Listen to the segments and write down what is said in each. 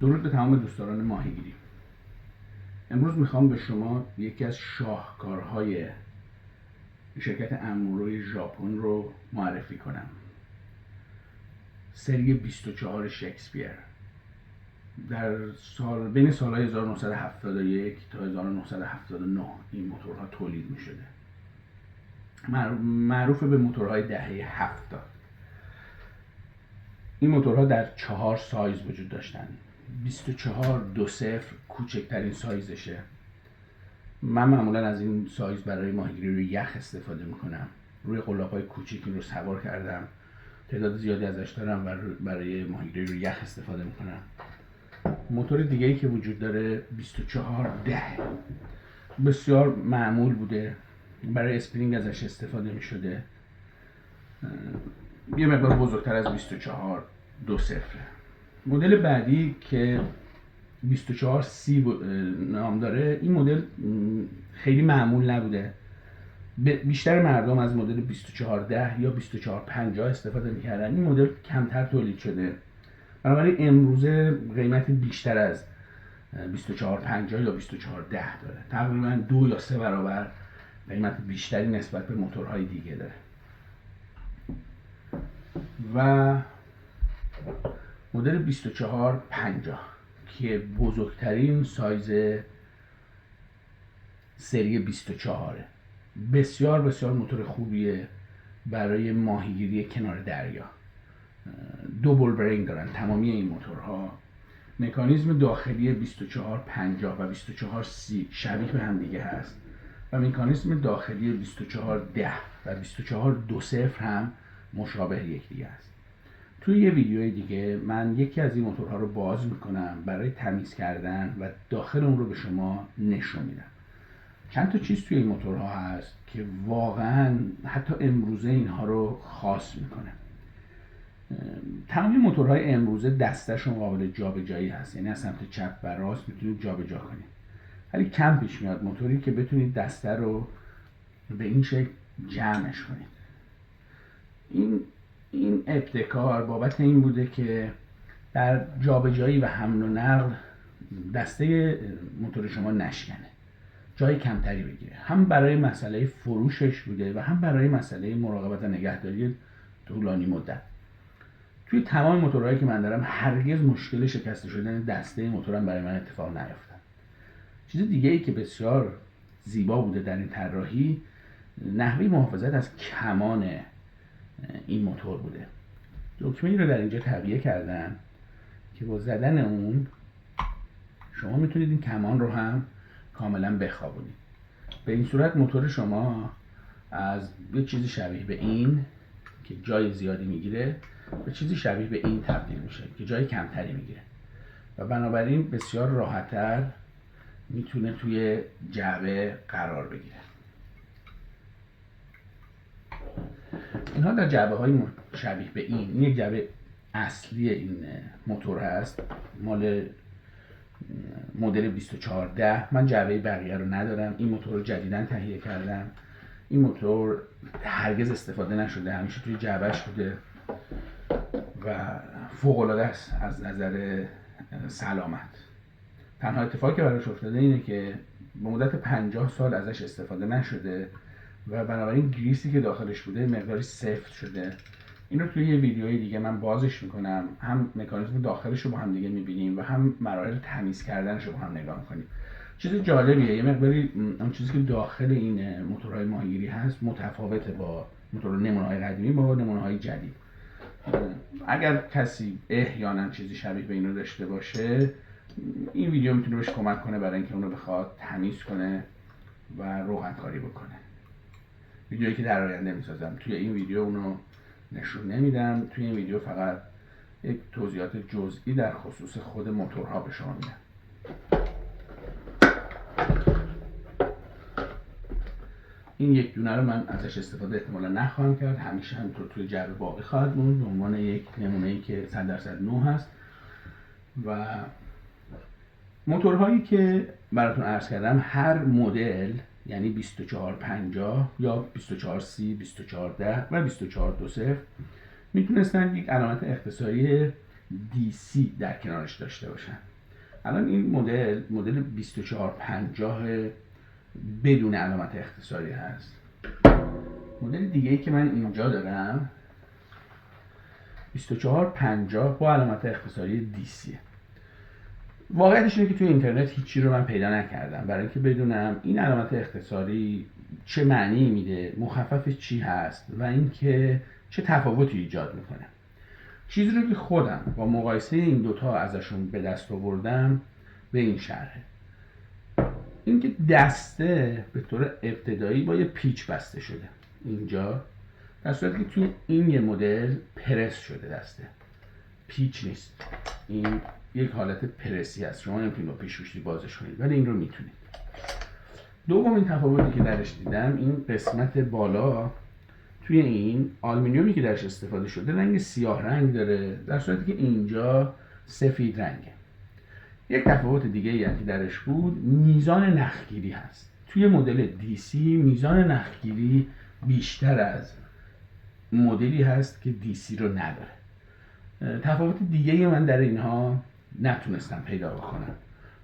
درود به تمام دوستداران ماهیگیری. امروز میخوام به شما یکی از شاهکارهای شرکت اموروی ژاپن رو معرفی کنم. سری 24 شکسپیر در بین سالهای 1971 تا 1979 این موتورها تولید میشده. معروف به موتورهای دهه 70. این موتورها در 4 سایز وجود داشتن. 24-20 کوچکترین سایزشه. من معمولا از این سایز برای ماهیگیری روی یخ استفاده میکنم. روی قلاب‌های کوچیکی رو سوار کردم، تعداد زیادی ازش دارم و برای ماهیگیری روی یخ استفاده میکنم. موتور دیگه ای که وجود داره 24-10 بسیار معمول بوده، برای اسپرینگ ازش استفاده میشده. یه مقدار بزرگتر از 24-20. مدل بعدی که 24C نام داره، این مدل خیلی معمول نبوده. بیشتر مردم از مدل 2410 یا 2450 استفاده میکردن. این مدل کمتر تولید شده، بنابراین امروزه قیمت بیشتر از 2450 یا 2410 داره. تقریبا 2 یا 3 برابر قیمت بیشتری نسبت به موتورهای دیگه داره. و مدل 2450 که بزرگترین سایز سری 24 بسیار بسیار موتور خوبیه برای ماهیگیری کنار دریا. دوبل برینگ دارن تمامی این موتورها. مکانیزم داخلی 2450 و 24C شبیه به هم دیگه هست و مکانیزم داخلی 2410 و 2420 هم مشابه یکدیگه است. توی یه ویدیوی دیگه من یکی از این موتورها رو باز میکنم برای تمیز کردن و داخل اون رو به شما نشون میدم. چند تا چیز توی این موتورها هست که واقعا حتی امروزه اینها رو خاص میکنه. تمامی موتورهای امروزه دسته‌شون قابل جابجایی هست، یعنی از سمت چپ و راست میتونید جابجا کنید. ولی کم پیش میاد موتوری که بتونید دسته رو به این شکل جمعش کنید. این ابتکار بابت این بوده که در جابجایی و حمل و نقل دسته موتور شما نشکنه، جای کمتری بگیره. هم برای مسئله فروشش بوده و هم برای مسئله مراقبت و نگهداری طولانی مدت. توی تمام موتورهایی که من دارم هرگز مشکل شکسته شدن دسته موتورم برای من اتفاق نیفتاد. چیز دیگه ای که بسیار زیبا بوده در این طراحی، نحوه محافظت از کمان این موتور بوده. دکمه‌ای رو در اینجا تعبیه کردن که با زدن اون شما میتونید این کمان رو هم کاملا بخوابونید. به این صورت موتور شما از یه چیزی شبیه به این که جای زیادی میگیره به چیزی شبیه به این تبدیل میشه که جای کمتری میگیره و بنابراین بسیار راحت‌تر میتونه توی جعبه قرار بگیره. اینها در جعبه های شبیه به این یک جعبه اصلی این موتور هست، مال مدل 2410. من جعبه بقیه رو ندارم. این موتور رو جدیداً تهیه کردم. این موتور هرگز استفاده نشده، همیشه توی جعبهش بوده و فوق‌العاده است از نظر سلامت. تنها اتفاقی که براش افتاده اینه که به مدت 50 سال ازش استفاده نشده و بنابراین گریسی که داخلش بوده مقداری سفت شده. این رو توی یه ویدیوی دیگه من بازش میکنم، هم مکانیزم داخلش رو با هم دیگه میبینیم و هم مراحل تمیز کردنش رو با هم نگاه میکنیم. چیز جالبیه، یه مقداری اون چیزی که داخل این موتورهای ماهیگیری هست متفاوته با موتور نمونه‌های قدیمی با نمونه‌های جدید. اگر کسی احیانا چیزی شبیه به اینو داشته باشه، این ویدیو میتونه بهش کمک کنه برای اینکه اونو بخواد تمیز کنه و روغن کاری بکنه. ویدیویی که در آینده میسازم توی این ویدیو اونو نشون نمیدم. توی این ویدیو فقط یک توضیحات جزئی در خصوص خود موتورها به شما میدم. این یک دونه رو من ازش استفاده احتمالا نخواهم کرد، همیشه همینطور توی جعبه باقی خواهد موند به عنوان یک نمونه‌ای که 100% نو هست. و موتورهایی که براتون عرض کردم هر مدل، یعنی 2450 یا 24C، 2410 و 2420 میتونستن یک علامت اختصاری DC در کنارش داشته باشن. الان این مدل 2450 بدون علامت اختصاری هست. مدل دیگه ای که من اینجا دارم 2450 با علامت اختصاری دیسیه. واقعیتش اینه که توی اینترنت هیچی رو من پیدا نکردم برای اینکه بدونم این علامت اختصاری چه معنی میده، مخففش چی هست و اینکه چه تفاوتی ایجاد میکنه. چیزی رو که خودم با مقایسه این دوتا ازشون به دست آوردم به این شرحه. اینکه دسته به طور ابتدایی با یه پیچ بسته شده اینجا، در صورتی که توی این یه مدل پرس شده دسته، پیچ نیست. این یک حالت پرسی هست، شما نمیتونید با پیچ بازش کنید ولی این رو میتونید. دومین تفاوتی که درش دیدم این قسمت بالا توی این آلومینیومی که درش استفاده شده رنگ سیاه رنگ داره، در صورتی که اینجا سفید رنگه. یک تفاوت دیگه ای که درش بود میزان نخگیری هست. توی مدل دیسی میزان نخگیری بیشتر از مدلی هست که دیسی رو نداره. تفاوت دیگه من در اینها نتونستم پیدا بکنم،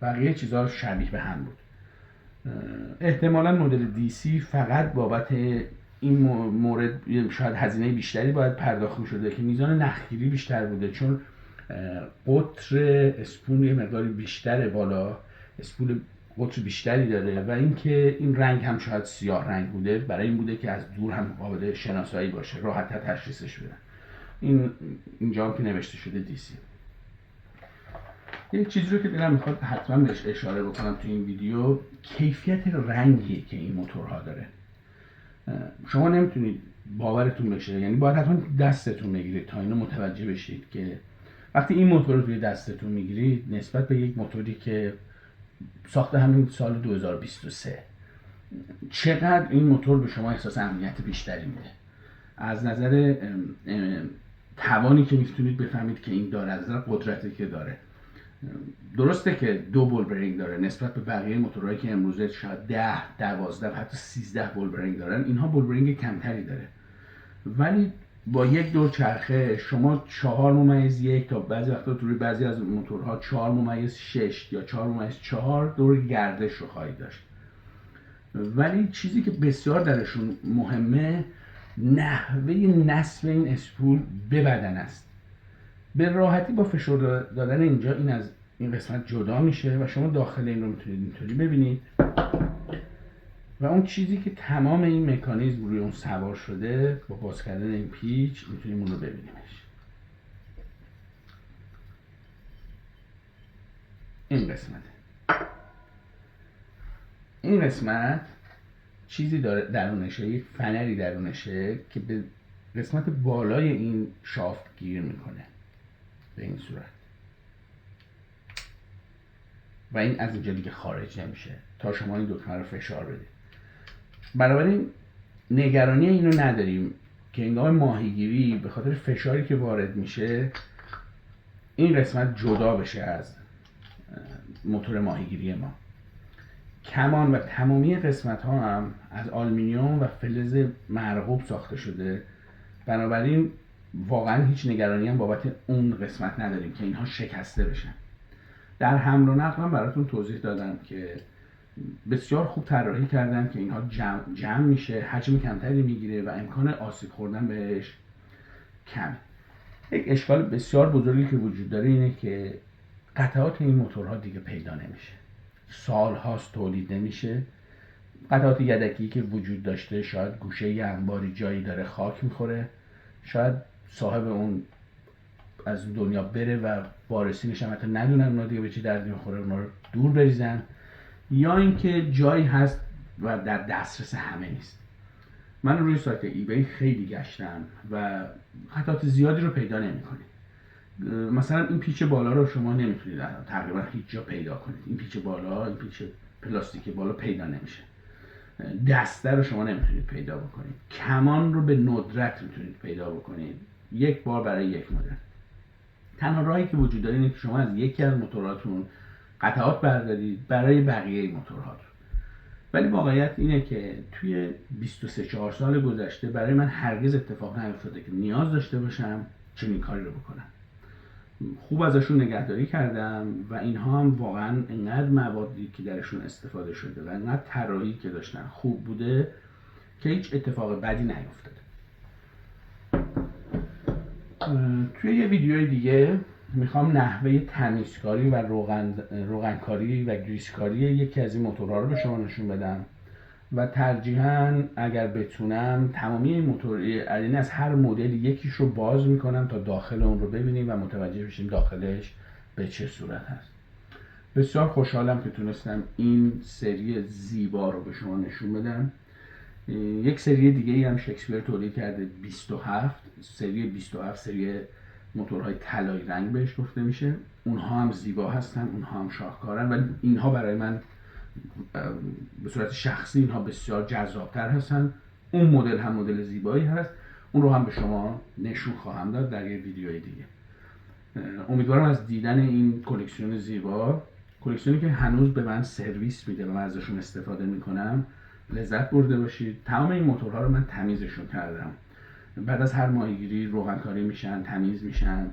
بقیه چیزها شبیه به هم بود. احتمالاً مدل دیسی فقط بابت این مورد شاید هزینه بیشتری باید پرداخت می‌شده که میزان نخگیری بیشتر بوده، چون قطر اسپول یه مقداری بیشتره بالا، اسپول قطر بیشتری داره و اینکه این رنگ هم شاید سیاه رنگ بوده برای این بوده که از دور هم قابل شناسایی باشه، راحت‌تر تشخیصش بدن. اینجا هم که نوشته شده دیسی. یک چیزی رو که دلم میخواد حتما بهش اشاره بکنم تو این ویدیو، کیفیت رنگی که این موتورها داره. شما نمیتونید باورتون بشه، یعنی باید حتما دستتون بگیرید تا اینو متوجه بشید که وقتی این موتور رو توی دستتون میگیرید نسبت به یک موتوری که ساخته همین سال 2023 چقدر این موتور به شما احساس امنیت بیشتری میده. از نظر توانی که میتونید بفهمید که این داره، از نظر قدرتی که داره. درسته که 2 بول برینگ داره نسبت به بقیه موتورهایی که امروزه شاید 10 12 حتی 13 بول برینگ دارن، اینها بول برینگ کمتری داره، ولی با یک دور چرخه شما 4.1 تا بعضی وقتا توی بعضی از موتورها 4.6 یا 4.4 دور گردش رو خواهید داشت. ولی چیزی که بسیار درشون مهمه نحوه نصب این اسپول به بدن است. به راحتی با فشار دادن اینجا این از این قسمت جدا میشه و شما داخل این رو میتونید اینطوری ببینید و اون چیزی که تمام این مکانیزم روی اون سوار شده با باز کردن این پیچ میتونیم اون رو ببینیمش. این قسمت چیزی داره درونشه، یک فنری درونشه که به قسمت بالای این شافت گیر میکنه به این صورت و این از اینجا دیگه خارج نمیشه تا شما این دکمه رو فشار بدید. بنابراین نگرانی اینو نداریم که هنگام ماهیگیری به خاطر فشاری که وارد میشه این قسمت جدا بشه از موتور ماهیگیری ما. کمان و تمامی قسمت ها هم از آلومینیوم و فلز مرغوب ساخته شده، بنابراین واقعا هیچ نگرانی هم بابت اون قسمت نداریم که اینها شکسته بشن. در حمل و نقل من براتون توضیح دادم که بسیار خوب طراحی کردن که اینها جمع میشه، حجم کمتری میگیره و امکان آسیب خوردن بهش کم. یک اشکال بسیار بزرگی که وجود داره اینه که قطعات این موتورها دیگه پیدا نمیشه، سال هاست تولید نمیشه. قطعات یدکی که وجود داشته شاید گوشه ی انباری جایی داره خاک میخوره، شاید صاحب اون از دنیا بره و وارثینش هم حتی ندونن اونا دیگه به چی دردی میخوره، اونا رو دور بریزن، یا اینکه جایی هست و در دسترس همه نیست. من روی سایت ایبی خیلی گشتم و قطعات زیادی رو پیدا نمی‌کنید. مثلا این پیچ بالا رو شما نمیتونید تقریبا هیچ جا پیدا کنید. این پیچ بالا، این پیچ پلاستیکی بالا پیدا نمیشه. دسته رو شما نمیتونید پیدا بکنید. کمان رو به ندرت میتونید پیدا بکنید، یک بار برای یک مدل. تنها راهی که وجود داره اینه که شما از یکی از موتوراتون قطعات بردارید برای بقیه موتورهاتون. ولی واقعیت اینه که توی 23-4 سال گذشته برای من هرگز اتفاق نیفتاده که نیاز داشته باشم چنین کاری رو بکنم. خوب ازشون نگهداری کردم و اینها هم واقعا انقدر موادی که درشون استفاده شده و انقدر طراحی که داشتن خوب بوده که هیچ اتفاق بدی نیفتاده. توی یه ویدیوی دیگه میخوام نحوه تمیزکاری و روغنکاری و گریسکاری یکی از این موتورها رو به شما نشون بدم و ترجیحاً اگر بتونم تمامی این موتور، یعنی از هر مدل یکیش رو باز میکنم تا داخل اون رو ببینیم و متوجه بشیم داخلش به چه صورت هست. بسیار خوشحالم که تونستم این سری زیبا رو به شما نشون بدم. یک سری دیگه هم شکسپیر تولید کرده 27 سری 27 سری موتورهای طلایی رنگ بهش گفته میشه. اونها هم زیبا هستن، اونها هم شاهکارن، ولی اینها برای من به صورت شخصی اینها بسیار جذابتر هستن. اون مدل هم مدل زیبایی هست، اون رو هم به شما نشون خواهم داد در یه ویدیوی دیگه. امیدوارم از دیدن این کلکسیون زیبا، کلکسیونی که هنوز به من سرویس میده و من ازشون استفاده میکنم، لذت برده باشید. تمام این موتورها رو من تمیزشون کردم، بعد از هر ماهیگیری روغنکاری میشن، تمیز میشن،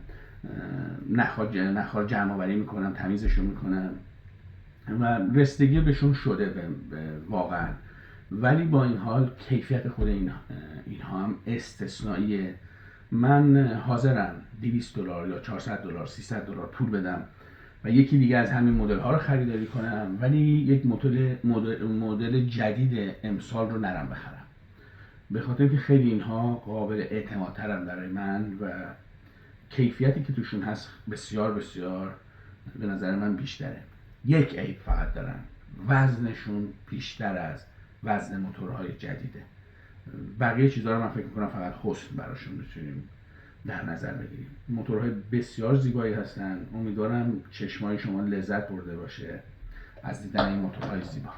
نخار جمع آوری میکنم، تمیزشون میکنم و رستگی بهشون شده واقعا. ولی با این حال کیفیت خود اینها هم استثنائیه. من حاضرم $200 یا $400 $300 پول بدم و یکی دیگه از همین مدل ها رو خریداری کنم، ولی یک مدل جدید امسال رو نرم بخرم، به خاطر اینکه خیلی اینها قابل اعتمادترن برای من و کیفیتی که توشون هست بسیار بسیار به نظر من بیشتره. یک عیب فقط دارن، وزنشون بیشتر از وزن موتورهای جدیده. بقیه چیزها رو من فکر میکنم فقط حسن براشون میتونیم در نظر بگیریم. موتورهای بسیار زیبایی هستن. امیدوارم چشمای شما لذت برده باشه از دیدن این موتورهای زیبا.